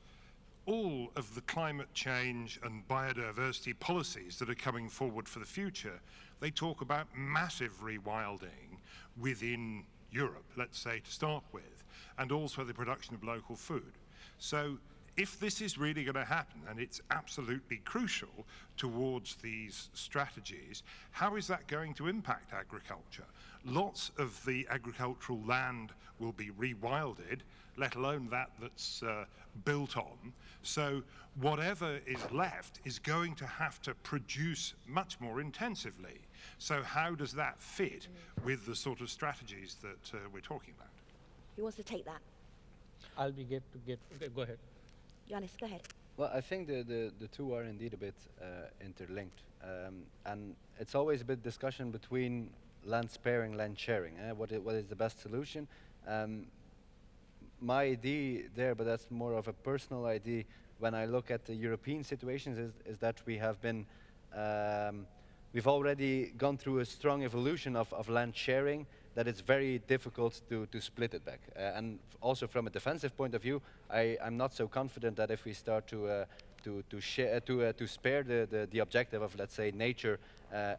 all of the climate change and biodiversity policies that are coming forward for the future, they talk about massive rewilding within Europe, let's say, to start with, and also the production of local food. So if this is really going to happen, and it's absolutely crucial towards these strategies, how is that going to impact agriculture? Lots of the agricultural land will be rewilded, let alone that's built on. So whatever is left is going to have to produce much more intensively. So how does that fit with the sort of strategies that we're talking about? Who wants to take that? I'll be okay, go ahead. Giannis, go ahead. Well, I think the two are indeed a bit interlinked. And it's always a bit discussion between land sparing, land sharing. What is the best solution? My idea there, but that's more of a personal idea, when I look at the European situations, is that we have been, we've already gone through a strong evolution of land sharing that it's very difficult to split it back. And also from a defensive point of view, I'm not so confident that if we start to spare the objective of, let's say, nature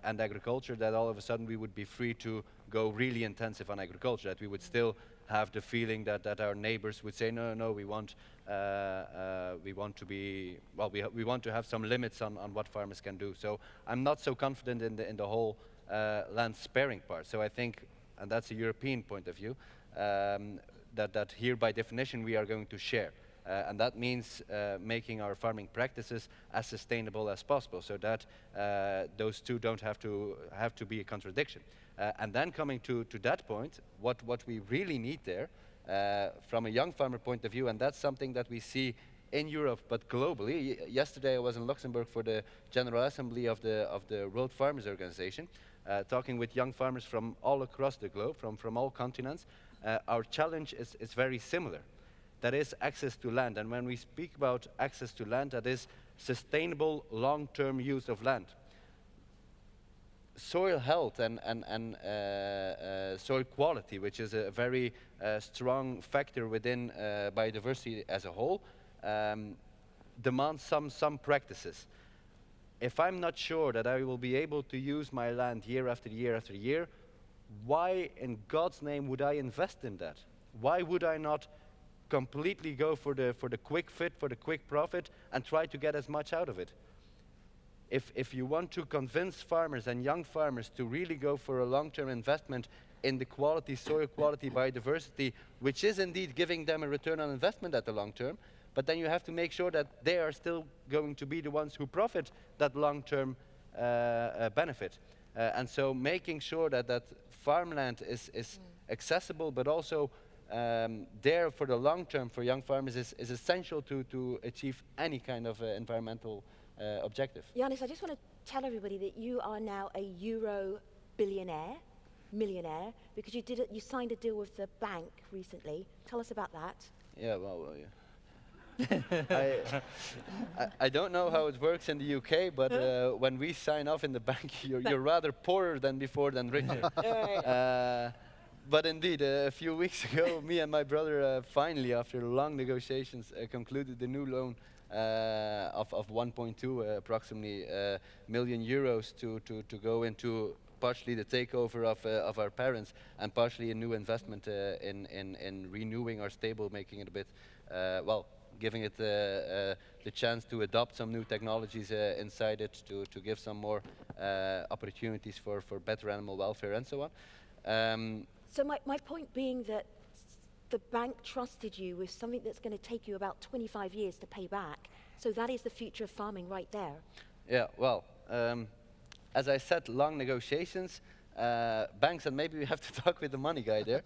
and agriculture, that all of a sudden we would be free to go really intensive on agriculture, that we would still have the feeling that our neighbors would say, no, we want to be, well, we want to have some limits on what farmers can do. So I'm not so confident in the whole land sparing part. So I think, and that's a European point of view, that here by definition we are going to share. And that means making our farming practices as sustainable as possible, so that those two don't have to be a contradiction. And then coming to that point, what we really need there, from a young farmer point of view, and that's something that we see in Europe but globally. Yesterday I was in Luxembourg for the General Assembly of the World Farmers Organization, talking with young farmers from all across the globe, from all continents. Our challenge is very similar. That is access to land. And when we speak about access to land, that is sustainable long-term use of land. Soil health and soil quality, which is a very strong factor within biodiversity as a whole, demands some practices. If I'm not sure that I will be able to use my land year after year after year, why in God's name would I invest in that? Why would I not completely go for the quick fit, for the quick profit, and try to get as much out of it? If you want to convince farmers and young farmers to really go for a long-term investment in the quality, soil quality, biodiversity, which is indeed giving them a return on investment at the long term, but then you have to make sure that they are still going to be the ones who profit that long-term benefit. And so making sure that farmland is accessible, but also there for the long term for young farmers is essential to achieve any kind of environmental objective. Yanis, I just want to tell everybody that you are now a Euro millionaire, because you signed a deal with the bank recently. Tell us about that. Yeah, well, yeah. I don't know how it works in the UK, but when we sign off in the bank, you're rather poorer than before than richer. But indeed, a few weeks ago, me and my brother finally, after long negotiations, concluded the new loan of 1.2 approximately million euros to go into partially the takeover of our parents and partially a new investment in renewing our stable, making it a bit, giving it the chance to adopt some new technologies inside it, to give some more opportunities for better animal welfare and so on. So my point being that the bank trusted you with something that's going to take you about 25 years to pay back. So that is the future of farming right there. Yeah, well, as I said, long negotiations, banks, and maybe we have to talk with the money guy there.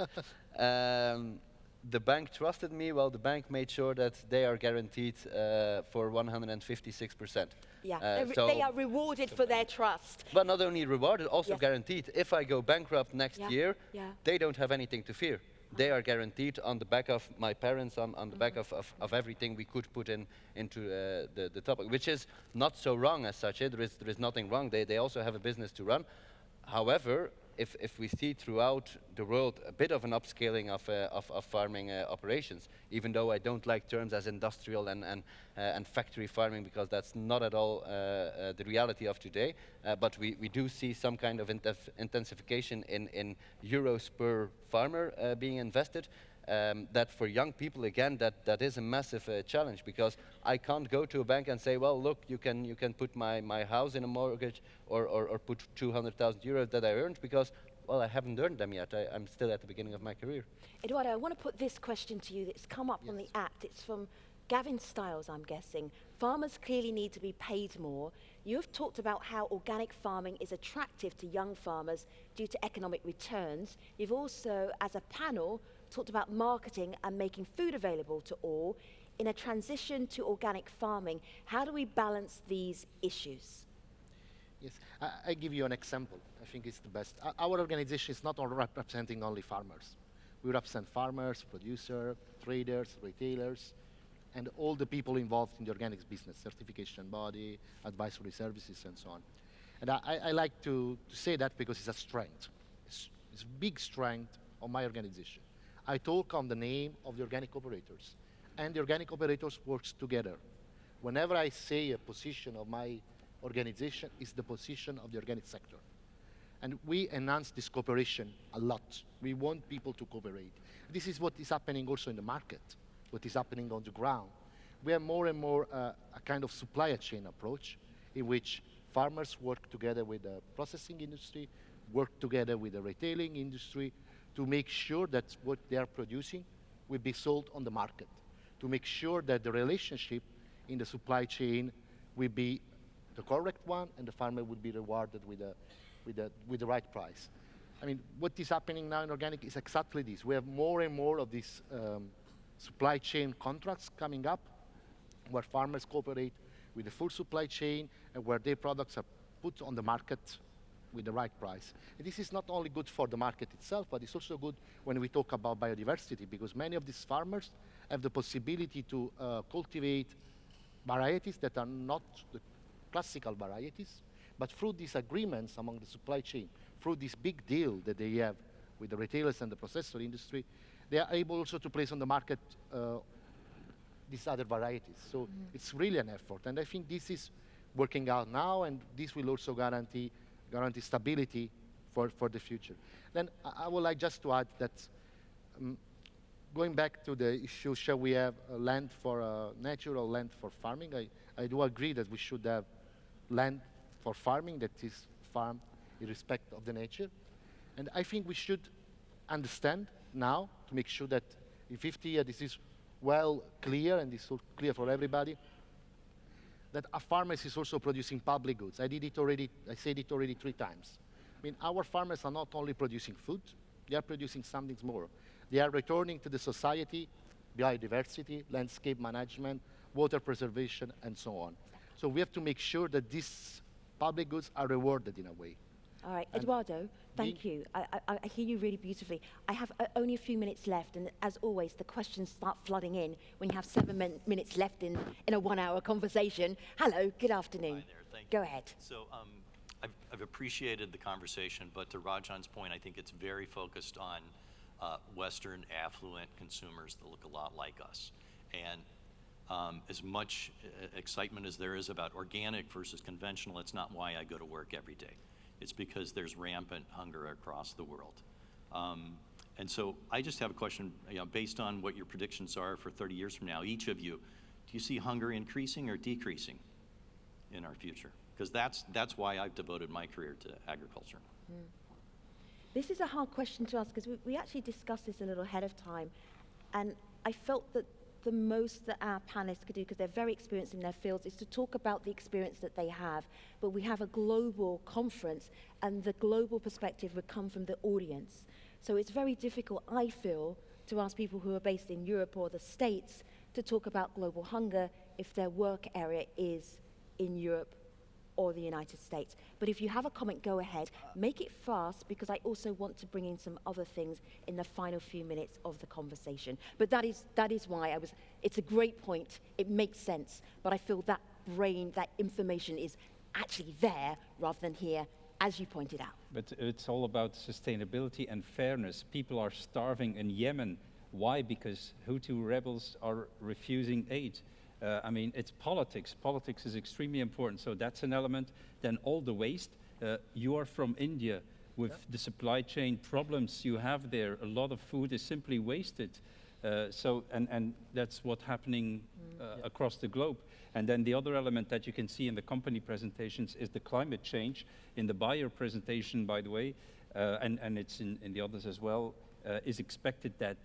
The bank trusted me. Well, the bank made sure that they are guaranteed for 156%. Yeah, they are rewarded for their trust. But not only rewarded, also Yes. guaranteed. If I go bankrupt next year, they don't have anything to fear. They are guaranteed on the back of my parents, on the back of everything we could put into the topic, which is not so wrong as such. There is nothing wrong. They also have a business to run. However, if we see throughout the world a bit of an upscaling of farming operations, even though I don't like terms as industrial and factory farming, because that's not at all the reality of today, but we do see some kind of intensification in euros per farmer being invested. That for young people, again, that is a massive challenge, because I can't go to a bank and say, well, look, you can put my house in a mortgage or put 200,000 euros that I earned, because, well, I haven't earned them yet. I'm still at the beginning of my career. Eduardo, I want to put this question to you that's come up on the app. It's from Gavin Stiles, I'm guessing. Farmers clearly need to be paid more. You have talked about how organic farming is attractive to young farmers due to economic returns. You've also, as a panel, talked about marketing and making food available to all. In a transition to organic farming, how do we balance these issues? Yes, I give you an example. I think it's the best. Our organization is not representing only farmers. We represent farmers, producers, traders, retailers, and all the people involved in the organics business, certification body, advisory services, and so on. And I like to say that because it's a strength. It's a big strength of my organization. I talk on the name of the organic operators, and the organic operators works together. Whenever I say a position of my organization, it's the position of the organic sector. And we enhance this cooperation a lot. We want people to cooperate. This is what is happening also in the market, what is happening on the ground. We have more and more a kind of supply chain approach in which farmers work together with the processing industry, work together with the retailing industry, to make sure that what they are producing will be sold on the market, to make sure that the relationship in the supply chain will be the correct one and the farmer will be rewarded with the right price. I mean, what is happening now in organic is exactly this. We have more and more of these supply chain contracts coming up where farmers cooperate with the full supply chain and where their products are put on the market with the right price. And this is not only good for the market itself, but it's also good when we talk about biodiversity, because many of these farmers have the possibility to cultivate varieties that are not the classical varieties, but through these agreements among the supply chain, through this big deal that they have with the retailers and the processor industry, they are able also to place on the market these other varieties. So it's really an effort. And I think this is working out now, and this will also guarantee stability for the future. Then I would like just to add that going back to the issue, shall we have land for nature or land for farming? I do agree that we should have land for farming that is farmed in respect of the nature. And I think we should understand now to make sure that in 50 years this is well clear and it's clear for everybody, that a farmer is also producing public goods. I said it already 3 times. I mean, our farmers are not only producing food, they are producing something more. They are returning to the society, biodiversity, landscape management, water preservation, and so on. So we have to make sure that these public goods are rewarded in a way. All right, And Eduardo, thank you. I hear you really beautifully. I have only a few minutes left, and as always, the questions start flooding in when you have 7 minutes left in a 1-hour conversation. Hello, good afternoon. Hi there, thank Go you. ahead. So I've appreciated the conversation, but to Rajan's point, I think it's very focused on Western affluent consumers that look a lot like us. And as much excitement as there is about organic versus conventional, it's not why I go to work every day. It's because there's rampant hunger across the world. And so I just have a question, based on what your predictions are for 30 years from now, each of you, do you see hunger increasing or decreasing in our future? Because that's why I've devoted my career to agriculture. This is a hard question to ask because we actually discussed this a little ahead of time, and I felt that the most that our panelists could do, because they're very experienced in their fields, is to talk about the experience that they have. But we have a global conference, and the global perspective would come from the audience. So it's very difficult, I feel, to ask people who are based in Europe or the States to talk about global hunger if their work area is in Europe or the United States. But if you have a comment, go ahead. Make it fast, because I also want to bring in some other things in the final few minutes of the conversation. But that is why it's a great point. It makes sense. But I feel that that information is actually there rather than here, as you pointed out. But it's all about sustainability and fairness. People are starving in Yemen. Why? Because Hutu rebels are refusing aid. I mean, it's politics. Politics is extremely important. So that's an element. Then all the waste. You are from India. With the supply chain problems you have there, a lot of food is simply wasted. And that's what's happening across the globe. And then the other element that you can see in the company presentations is the climate change. In the Bayer presentation, by the way, and it's in the others as well, is expected that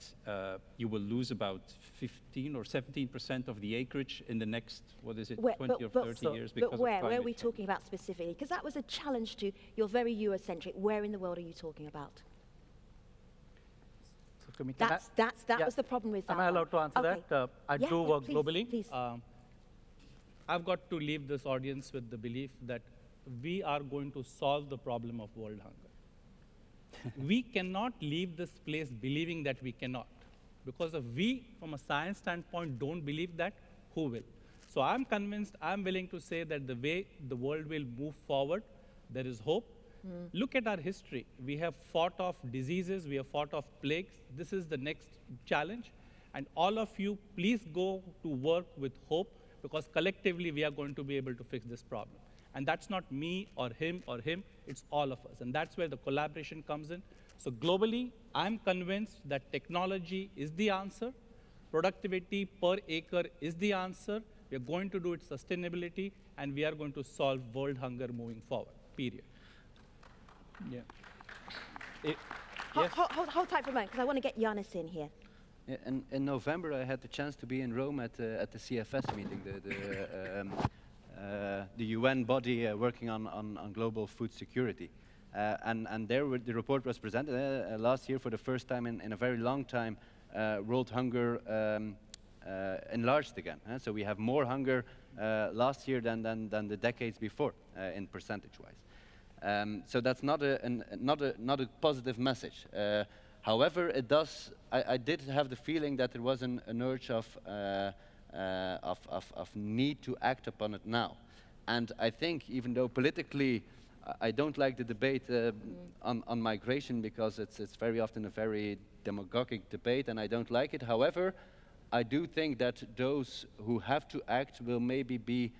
you will lose about 15 or 17% of the acreage in the next, 20 or 30 years because of climate where are we change. talking about specifically? Because that was a challenge to, you're very Eurocentric. Where in the world are you talking about? So, Kumi, That was the problem with that. Am I allowed to answer Okay. that? I Yeah, do yeah, work please, globally. please. I've got to leave this audience with the belief that we are going to solve the problem of world hunger. We cannot leave this place believing that we cannot. Because if we, from a science standpoint, don't believe that, who will? So I'm convinced, I'm willing to say that the way the world will move forward, there is hope. Look at our history. We have fought off diseases, we have fought off plagues. This is the next challenge. And all of you, please go to work with hope, because collectively we are going to be able to fix this problem. And that's not me or him, it's all of us. And that's where the collaboration comes in. So globally, I'm convinced that technology is the answer. Productivity per acre is the answer. We're going to do it sustainability, and we are going to solve world hunger moving forward, period. Yeah. Hold tight for a moment, because I want to get Giannis in here. Yeah, in November, I had the chance to be in Rome at the CFS meeting, the UN body working on global food security. And there the report was presented last year for the first time in a very long time. World hunger enlarged again. So we have more hunger last year than the decades before, in percentage-wise. So that's not a positive message. However, it does. I did have the feeling that there was an urge of need to act upon it now. And I think, even though politically I don't like the debate on migration, because it's very often a very demagogic debate, and I don't like it. However, I do think that those who have to act will maybe be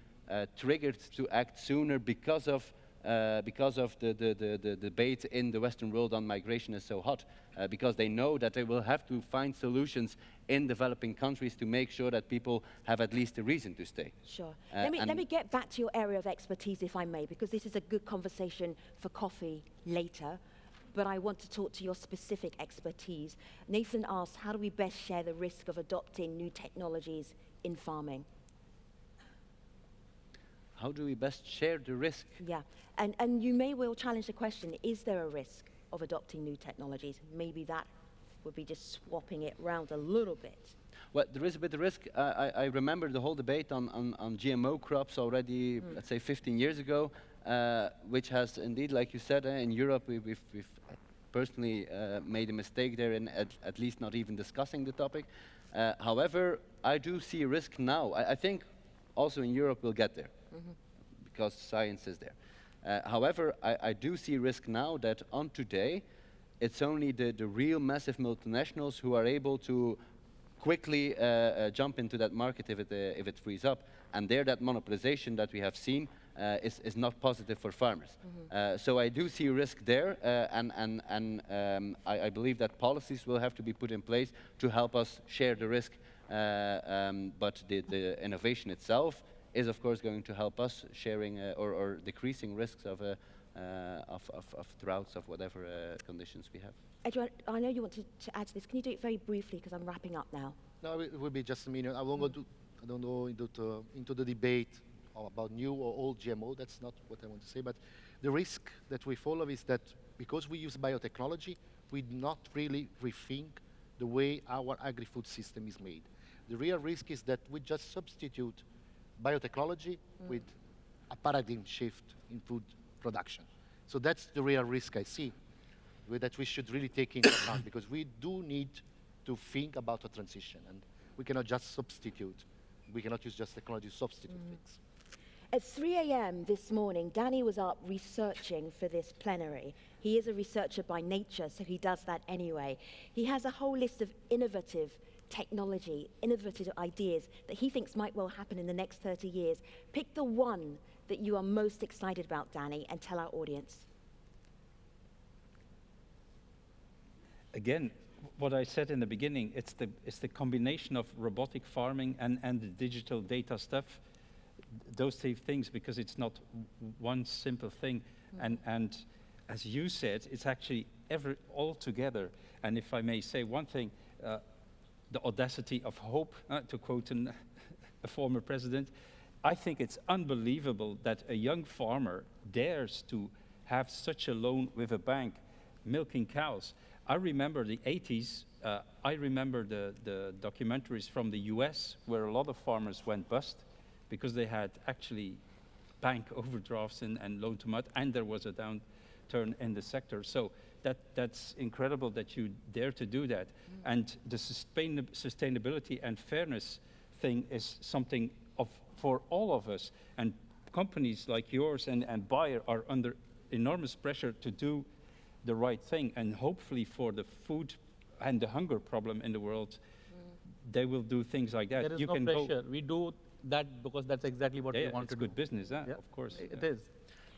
triggered to act sooner because of the debate in the Western world on migration is so hot, because they know that they will have to find solutions in developing countries to make sure that people have at least a reason to stay. Sure. Let me get back to your area of expertise, if I may, because this is a good conversation for coffee later. But I want to talk to your specific expertise. Nathan asked, how do we best share the risk of adopting new technologies in farming? How do we best share the risk? Yeah, and you may well challenge the question, is there a risk of adopting new technologies? Maybe that would be just swapping it round a little bit. Well, there is a bit of risk. I remember the whole debate on GMO crops already, let's say 15 years ago, which has indeed, like you said, in Europe we've personally made a mistake there in at least not even discussing the topic. However, I do see a risk now. I think also in Europe we'll get there because science is there. However, I do see risk now that on today, it's only the real massive multinationals who are able to quickly jump into that market if it frees up. And there, that monopolization that we have seen is not positive for farmers. So I do see risk there, and I believe that policies will have to be put in place to help us share the risk. But the innovation itself is, of course, going to help us sharing or decreasing risks of droughts, of whatever conditions we have. Edward, I know you want to add to this. Can you do it very briefly, because I'm wrapping up now? No, it will be just a minute. I won't go into the debate about new or old GMO. That's not what I want to say. But the risk that we follow is that because we use biotechnology, we do not really rethink the way our agri-food system is made. The real risk is that we just substitute biotechnology with a paradigm shift in food production. So that's the real risk I see, that we should really take into account, because we do need to think about a transition, and we cannot just substitute. We cannot use just technology to substitute things. At 3 a.m. this morning, Danny was up researching for this plenary. He is a researcher by nature, so he does that anyway. He has a whole list of innovative technology, innovative ideas that he thinks might well happen in the next 30 years. Pick the one that you are most excited about, Danny, and tell our audience. Again, what I said in the beginning, it's the combination of robotic farming and the digital data stuff, those two things, because it's not one simple thing. And as you said, it's actually all together. And if I may say one thing, the audacity of hope, to quote a former president, I think it's unbelievable that a young farmer dares to have such a loan with a bank, milking cows. I remember the 80s. I remember the documentaries from the US where a lot of farmers went bust because they had actually bank overdrafts and loan to mud, and there was a downturn in the sector. So that's incredible that you dare to do that. And the sustainability and fairness thing is something for all of us. And companies like yours and Bayer are under enormous pressure to do the right thing, and hopefully for the food and the hunger problem in the world, they will do things like that. There is no pressure. We do that because that's exactly what we want to do. It's good business, of course. It is.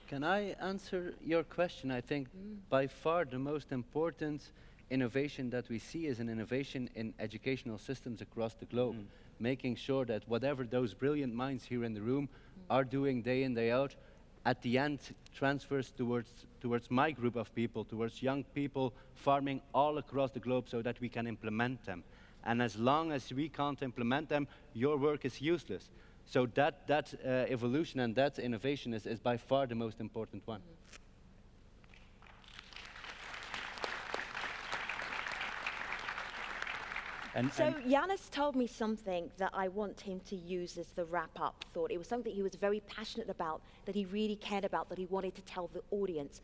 Can I answer your question? I think by far the most important innovation that we see is an innovation in educational systems across the globe, making sure that whatever those brilliant minds here in the room are doing day in, day out, at the end transfers towards my group of people, towards young people farming all across the globe, so that we can implement them. And as long as we can't implement them, your work is useless. So that evolution and that innovation is by far the most important one. So Yannis told me something that I want him to use as the wrap-up thought. It was something he was very passionate about, that he really cared about, that he wanted to tell the audience.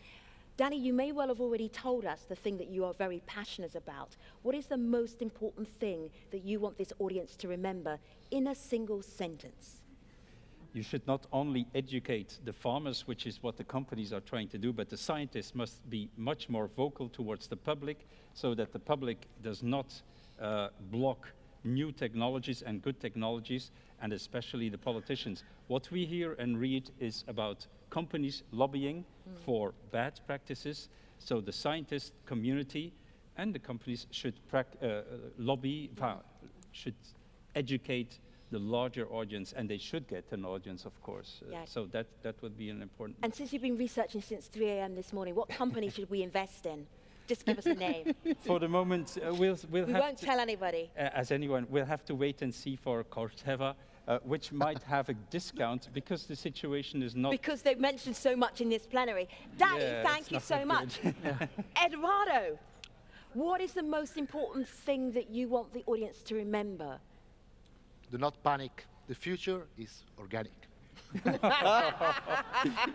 Danny, you may well have already told us the thing that you are very passionate about. What is the most important thing that you want this audience to remember in a single sentence? You should not only educate the farmers, which is what the companies are trying to do, but the scientists must be much more vocal towards the public, so that the public does not block new technologies and good technologies, and especially the politicians. What we hear and read is about companies lobbying for bad practices, so the scientist community and the companies should should educate the larger audience, and they should get an audience, of course. So that would be an important... And since you've been researching since 3 a.m. this morning, what company should we invest in? Just give us a name. For the moment, we won't tell anybody. We'll have to wait and see for Corteva, which might have a discount because the situation is not... Because they've mentioned so much in this plenary. Danny, thank you so much. Eduardo, What is the most important thing that you want the audience to remember? Do not panic. The future is organic.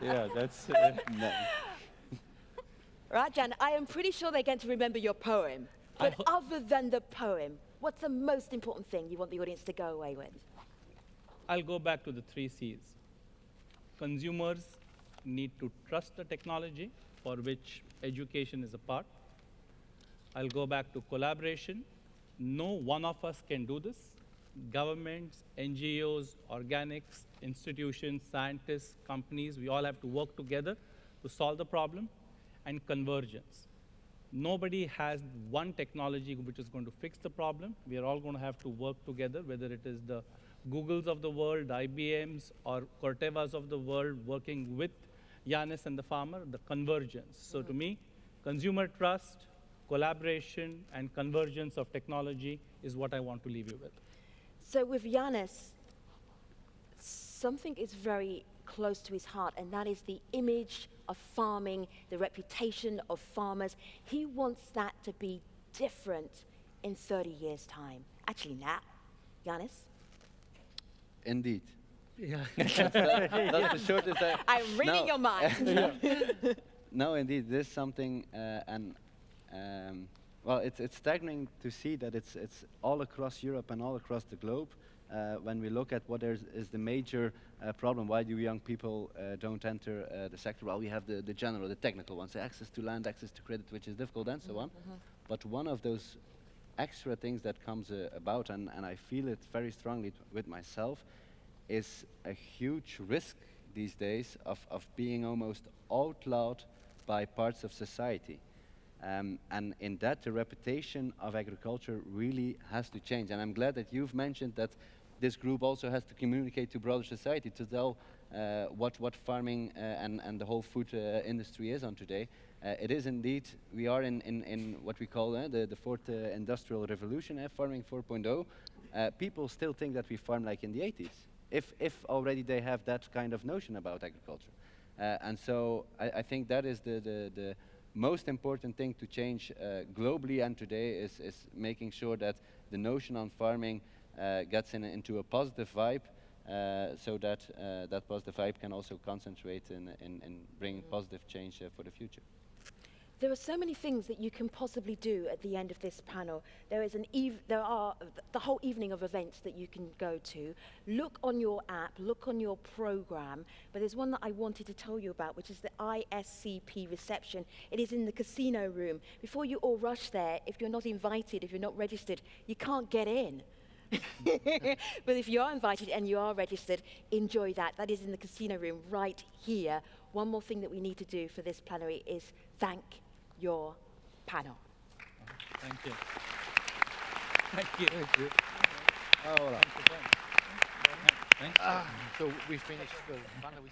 Yeah, that's. Rajan, I am pretty sure they're going to remember your poem. But other than the poem, what's the most important thing you want the audience to go away with? I'll go back to the 3 C's. Consumers need to trust the technology, for which education is a part. I'll go back to collaboration. No one of us can do this. Governments, NGOs, organics, institutions, scientists, companies, we all have to work together to solve the problem. And convergence. Nobody has one technology which is going to fix the problem. We are all going to have to work together, whether it is the Googles of the world, IBMs, or Cortevas of the world working with Yanis and the farmer, the convergence. So to me, consumer trust, collaboration, and convergence of technology is what I want to leave you with. So with Yanis, something is very close to his heart, and that is the image of farming, the reputation of farmers. He wants that to be different in 30 years' time. Actually, now. Yanis? Indeed. Yeah. That's the shortest. I'm reading your mind. No, indeed, this is something, well, it's staggering to see that it's all across Europe and all across the globe. When we look at what is the major problem, why do young people don't enter the sector? Well, we have the general, the technical ones, access to land, access to credit, which is difficult, and so on. But one of those extra things that comes about, and I feel it very strongly with myself, is a huge risk these days of being almost outlawed by parts of society. And in that, the reputation of agriculture really has to change. And I'm glad that you've mentioned that this group also has to communicate to broader society to tell what farming and the whole food industry is on today. It is indeed, we are in what we call the fourth industrial revolution, farming 4.0. People still think that we farm like in the 80s, if already they have that kind of notion about agriculture. And so I think that is the most important thing to change globally and today is making sure that the notion on farming gets into a positive vibe, so that that positive vibe can also concentrate in bringing positive change for the future. There are so many things that you can possibly do at the end of this panel. There is there are the whole evening of events that you can go to. Look on your app, look on your program. But there's one that I wanted to tell you about, which is the ISCP reception. It is in the casino room. Before you all rush there, if you're not invited, if you're not registered, you can't get in. But if you are invited and you are registered, enjoy that. That is in the casino room right here. One more thing that we need to do for this plenary is thank your panel. Thank you. Thank you. Thank you. Oh, Thanks. so we finished the panel.